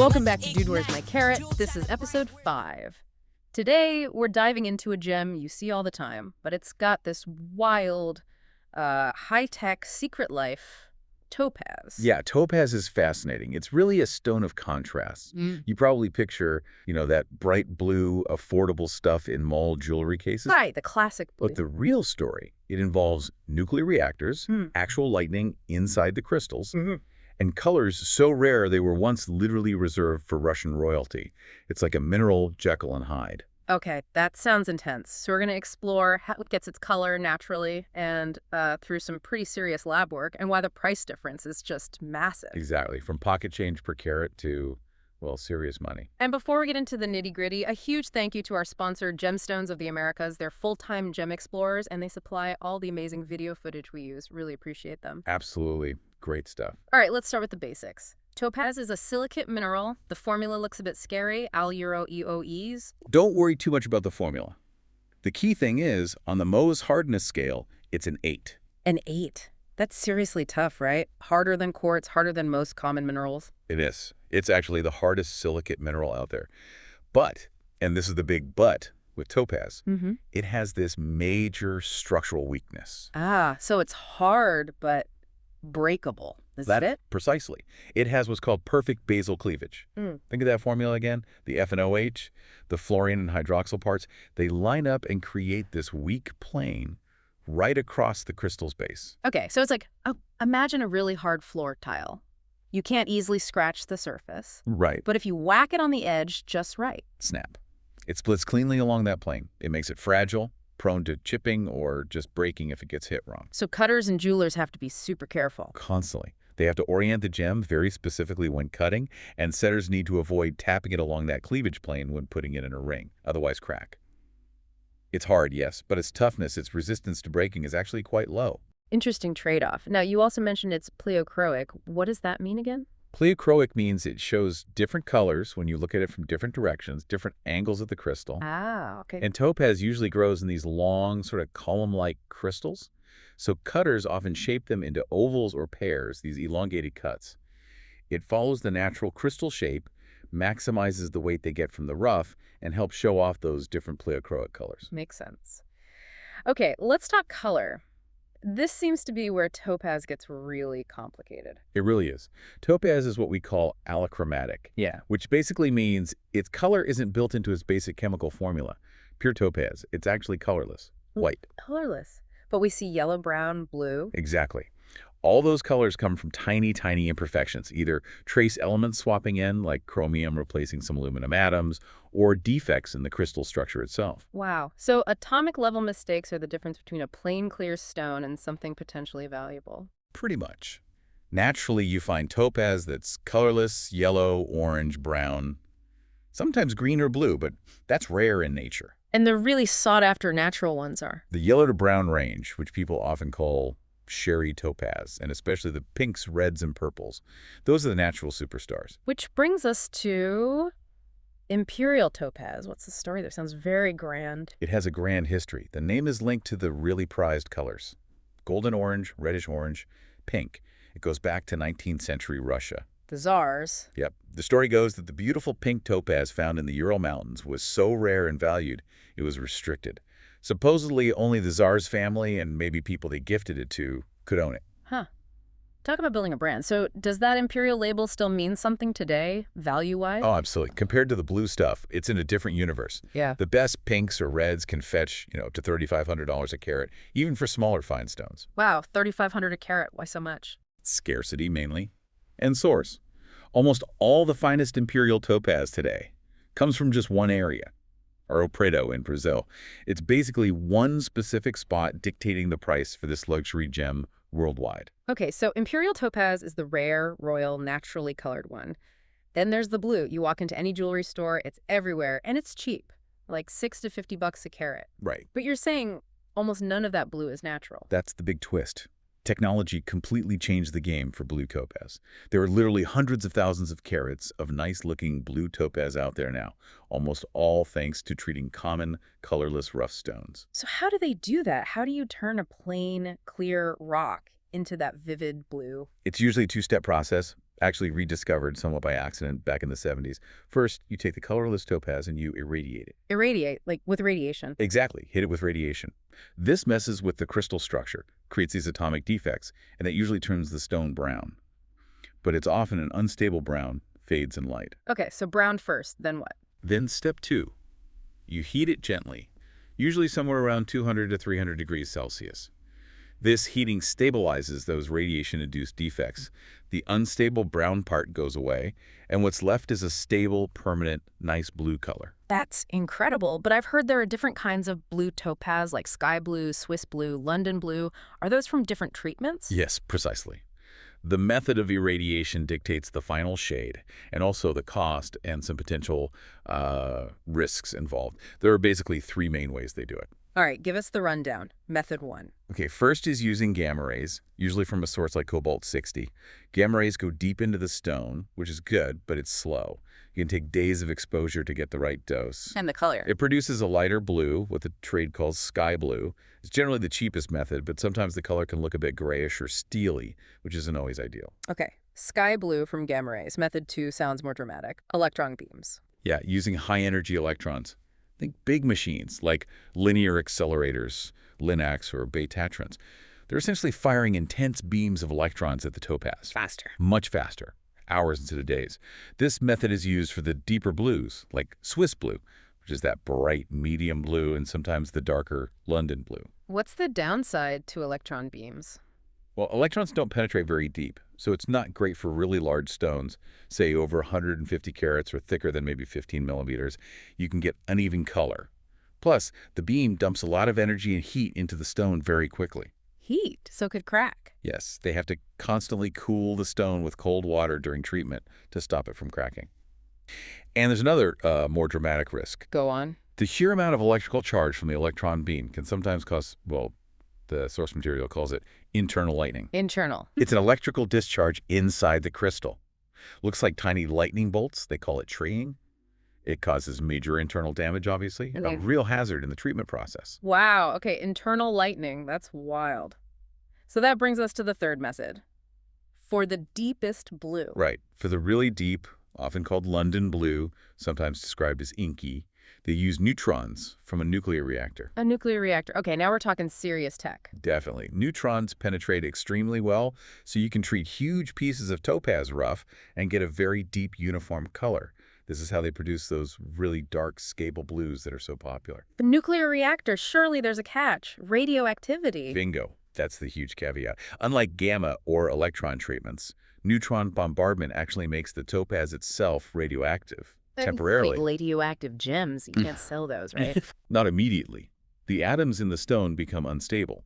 Welcome back to Dude, Where's My Carrot? This is episode 5. Today, we're diving into a gem you see all the time, but it's got this wild, high-tech secret life, topaz. Yeah, topaz is fascinating. It's really a stone of contrast. You probably picture, that bright blue, affordable stuff in mall jewelry cases. Right, the classic blue. But the real story, it involves nuclear reactors, actual lightning inside the crystals, and colors so rare they were once literally reserved for Russian royalty. It's like a mineral Jekyll and Hyde. Okay, that sounds intense. So we're going to explore how it gets its color naturally and through some pretty serious lab work and why the price difference is just massive. Exactly, from pocket change per carat to, well, serious money. And before we get into the nitty-gritty, a huge thank you to our sponsor, Gemstones of the Americas. They're full-time gem explorers, and they supply all the amazing video footage we use. Really appreciate them. Absolutely. Great stuff. All right, let's start with the basics. Topaz is a silicate mineral. The formula looks a bit scary, Al-Euro-EOEs. Don't worry too much about the formula. The key thing is, on the Mohs hardness scale, it's an 8. An 8? That's seriously tough, right? Harder than quartz, harder than most common minerals. It is. It's actually the hardest silicate mineral out there. But, and this is the big but with topaz, it has this major structural weakness. Ah, so it's hard, but breakable. Is that it? Precisely. It has what's called perfect basal cleavage. Think of that formula again. The F and OH, the fluorine and hydroxyl parts, they line up and create this weak plane right across the crystal's base. Okay, so it's like, imagine a really hard floor tile. You can't easily scratch the surface. Right. But if you whack it on the edge just right. Snap. It splits cleanly along that plane. It makes it fragile, prone to chipping or just breaking if it gets hit wrong. So cutters and jewelers have to be super careful. Constantly. They have to orient the gem very specifically when cutting, and setters need to avoid tapping it along that cleavage plane when putting it in a ring, otherwise crack. It's hard, yes, but its toughness, its resistance to breaking is actually quite low. Interesting trade-off. Now, you also mentioned it's pleochroic. What does that mean again? Pleochroic means it shows different colors when you look at it from different directions, different angles of the crystal. Ah, okay. And topaz usually grows in these long, sort of column-like crystals. So cutters often shape them into ovals or pears, these elongated cuts. It follows the natural crystal shape, maximizes the weight they get from the rough, and helps show off those different pleochroic colors. Makes sense. Okay, let's talk color. This seems to be where topaz gets really complicated. It really is. Topaz is what we call allochromatic. Yeah. Which basically means its color isn't built into its basic chemical formula. Pure topaz, it's actually colorless, white. Colorless. But we see yellow, brown, blue. Exactly. All those colors come from tiny, tiny imperfections, either trace elements swapping in, like chromium replacing some aluminum atoms, or defects in the crystal structure itself. Wow. So atomic level mistakes are the difference between a plain, clear stone and something potentially valuable. Pretty much. Naturally, you find topaz that's colorless, yellow, orange, brown, sometimes green or blue, but that's rare in nature. And the really sought-after natural ones are? The yellow to brown range, which people often call sherry topaz, and especially the pinks, reds, and purples. Those are the natural superstars. Which brings us to Imperial topaz. What's the story there? Sounds very grand. It has a grand history. The name is linked to the really prized colors. Golden orange, reddish orange, pink. It goes back to 19th century Russia. The czars. Yep. The story goes that the beautiful pink topaz found in the Ural Mountains was so rare and valued, it was restricted. Supposedly, only the Tsar's family and maybe people they gifted it to could own it. Huh. Talk about building a brand. So does that Imperial label still mean something today, value-wise? Oh, absolutely. Compared to the blue stuff, it's in a different universe. Yeah. The best pinks or reds can fetch, up to $3,500 a carat, even for smaller fine stones. Wow, $3,500 a carat. Why so much? Scarcity, mainly. And source. Almost all the finest Imperial topaz today comes from just one area. Ouro Preto in Brazil. It's basically one specific spot dictating the price for this luxury gem worldwide. Okay, so Imperial topaz is the rare, royal, naturally colored one. Then there's the blue. You walk into any jewelry store, it's everywhere, and it's cheap, like $6 to $50 a carat. Right. But you're saying almost none of that blue is natural. That's the big twist. Technology completely changed the game for blue topaz. There are literally hundreds of thousands of carats of nice-looking blue topaz out there now, almost all thanks to treating common, colorless rough stones. So how do they do that? How do you turn a plain, clear rock into that vivid blue? It's usually a two-step process. actually rediscovered somewhat by accident back in the 70s. First, you take the colorless topaz and you irradiate it. Irradiate, like with radiation. Exactly, hit it with radiation. This messes with the crystal structure, creates these atomic defects, and that usually turns the stone brown. But it's often an unstable brown, fades in light. Okay, so brown first, then what? Then step 2. You heat it gently, usually somewhere around 200 to 300 degrees Celsius. This heating stabilizes those radiation-induced defects. The unstable brown part goes away, and what's left is a stable, permanent, nice blue color. That's incredible, but I've heard there are different kinds of blue topaz, like sky blue, Swiss blue, London blue. Are those from different treatments? Yes, precisely. The method of irradiation dictates the final shade and also the cost and some potential risks involved. There are basically 3 main ways they do it. All right, give us the rundown. Method 1. Okay, first is using gamma rays, usually from a source like cobalt-60. Gamma rays go deep into the stone, which is good, but it's slow. You can take days of exposure to get the right dose. And the color. It produces a lighter blue, what the trade calls sky blue. It's generally the cheapest method, but sometimes the color can look a bit grayish or steely, which isn't always ideal. Okay, sky blue from gamma rays. Method 2 sounds more dramatic. Electron beams. Yeah, using high-energy electrons. Think big machines like linear accelerators, Linacs or Betatrons. They're essentially firing intense beams of electrons at the topaz. Faster. Much faster, hours instead of days. This method is used for the deeper blues, like Swiss blue, which is that bright medium blue, and sometimes the darker London blue. What's the downside to electron beams? Well, electrons don't penetrate very deep, so it's not great for really large stones, say over 150 carats or thicker than maybe 15 millimeters. You can get uneven color. Plus, the beam dumps a lot of energy and heat into the stone very quickly. Heat, so it could crack. Yes, they have to constantly cool the stone with cold water during treatment to stop it from cracking. And there's another more dramatic risk. Go on. The sheer amount of electrical charge from the electron beam can sometimes cause, well, the source material calls it internal lightning. Internal. It's an electrical discharge inside the crystal. Looks like tiny lightning bolts. They call it treeing. It causes major internal damage, obviously. A real hazard in the treatment process. Wow. Okay, internal lightning. That's wild. So that brings us to the third method. For the deepest blue. Right. For the really deep, often called London blue, sometimes described as inky, they use neutrons from a nuclear reactor. A nuclear reactor. Okay, now we're talking serious tech. Definitely. Neutrons penetrate extremely well, so you can treat huge pieces of topaz rough and get a very deep uniform color. This is how they produce those really dark, scable blues that are so popular. The nuclear reactor, surely there's a catch. Radioactivity. Bingo. That's the huge caveat. Unlike gamma or electron treatments, neutron bombardment actually makes the topaz itself radioactive. Temporarily. Wait, radioactive gems. You can't sell those, right? Not immediately. The atoms in the stone become unstable.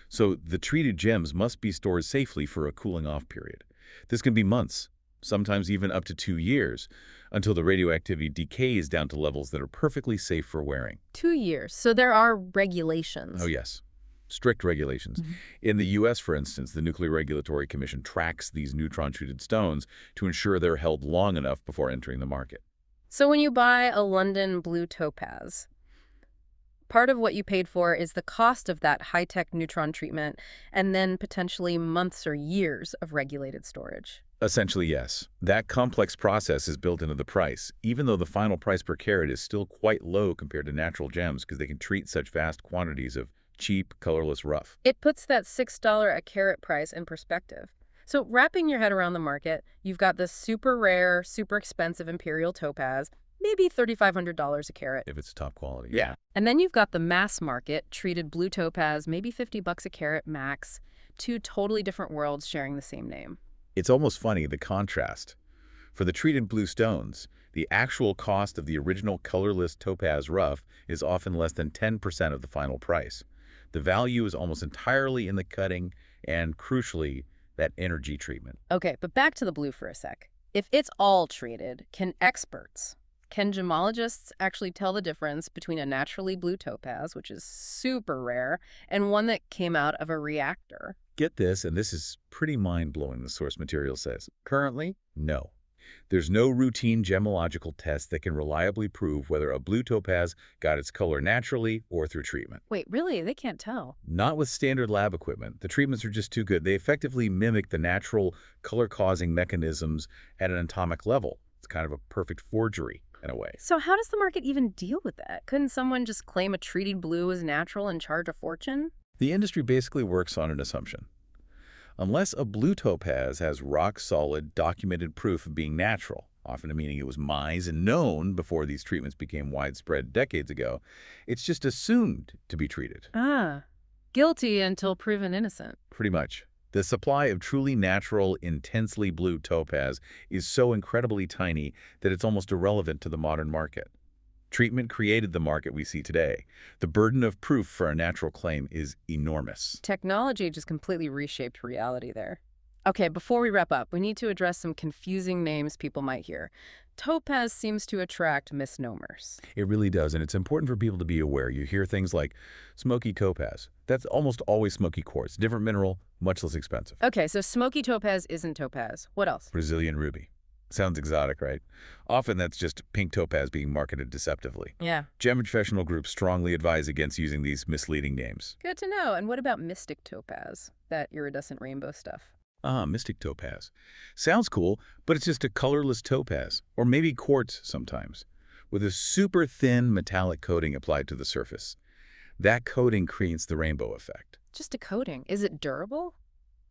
So the treated gems must be stored safely for a cooling off period. This can be months, sometimes even up to 2 years, until the radioactivity decays down to levels that are perfectly safe for wearing. 2 years. So there are regulations. Oh, yes. Strict regulations. In the U.S., for instance, the Nuclear Regulatory Commission tracks these neutron-treated stones to ensure they're held long enough before entering the market. So when you buy a London blue topaz, part of what you paid for is the cost of that high-tech neutron treatment and then potentially months or years of regulated storage. Essentially, yes. That complex process is built into the price, even though the final price per carat is still quite low compared to natural gems because they can treat such vast quantities of cheap, colorless rough. It puts that $6 a carat price in perspective. So wrapping your head around the market, you've got this super rare, super expensive Imperial topaz, maybe $3,500 a carat. If it's top quality. Yeah. And then you've got the mass market, treated blue topaz, maybe $50 a carat max. 2 totally different worlds sharing the same name. It's almost funny, the contrast. For the treated blue stones, the actual cost of the original colorless topaz rough is often less than 10% of the final price. The value is almost entirely in the cutting and, crucially, that energy treatment. Okay, but back to the blue for a sec. If it's all treated, can gemologists actually tell the difference between a naturally blue topaz, which is super rare, and one that came out of a reactor? Get this, and this is pretty mind-blowing, the source material says. Currently, no. There's no routine gemological test that can reliably prove whether a blue topaz got its color naturally or through treatment. Wait, really? They can't tell. Not with standard lab equipment. The treatments are just too good. They effectively mimic the natural color-causing mechanisms at an atomic level. It's kind of a perfect forgery in a way. So how does the market even deal with that? Couldn't someone just claim a treated blue as natural and charge a fortune? The industry basically works on an assumption. Unless a blue topaz has rock-solid, documented proof of being natural, often meaning it was mined and known before these treatments became widespread decades ago, it's just assumed to be treated. Ah, guilty until proven innocent. Pretty much. The supply of truly natural, intensely blue topaz is so incredibly tiny that it's almost irrelevant to the modern market. Treatment created the market we see today. The burden of proof for a natural claim is enormous. Technology just completely reshaped reality there. Okay, before we wrap up, we need to address some confusing names people might hear. Topaz seems to attract misnomers. It really does, and it's important for people to be aware. You hear things like smoky topaz. That's almost always smoky quartz. Different mineral, much less expensive. Okay, so smoky topaz isn't topaz. What else? Brazilian ruby. Sounds exotic, right? Often that's just pink topaz being marketed deceptively. Yeah. Gem professional groups strongly advise against using these misleading names. Good to know. And what about mystic topaz? That iridescent rainbow stuff. Ah, mystic topaz. Sounds cool, but it's just a colorless topaz, or maybe quartz sometimes, with a super thin metallic coating applied to the surface. That coating creates the rainbow effect. Just a coating. Is it durable?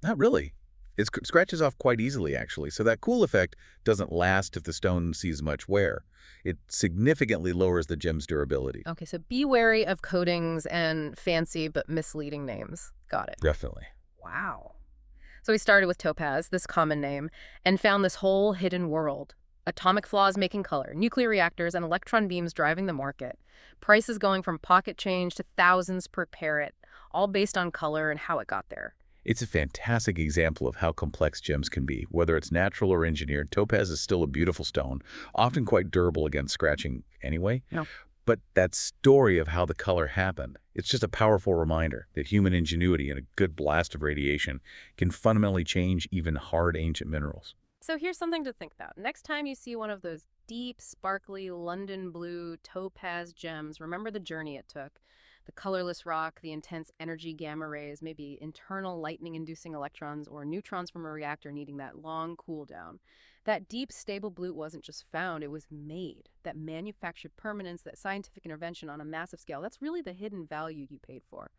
Not really. It scratches off quite easily, actually, so that cool effect doesn't last if the stone sees much wear. It significantly lowers the gem's durability. Okay, so be wary of coatings and fancy but misleading names. Got it. Definitely. Wow. So we started with topaz, this common name, and found this whole hidden world. Atomic flaws making color, nuclear reactors, and electron beams driving the market. Prices going from pocket change to thousands per carat, all based on color and how it got there. It's a fantastic example of how complex gems can be. Whether it's natural or engineered, topaz is still a beautiful stone, often quite durable against scratching anyway. Yeah. But that story of how the color happened, it's just a powerful reminder that human ingenuity and a good blast of radiation can fundamentally change even hard ancient minerals. So here's something to think about. Next time you see one of those deep, sparkly London blue topaz gems, remember the journey it took. The colorless rock, the intense energy gamma rays, maybe internal lightning-inducing electrons or neutrons from a reactor needing that long cool down. That deep, stable blue wasn't just found, it was made. That manufactured permanence, that scientific intervention on a massive scale, that's really the hidden value you paid for.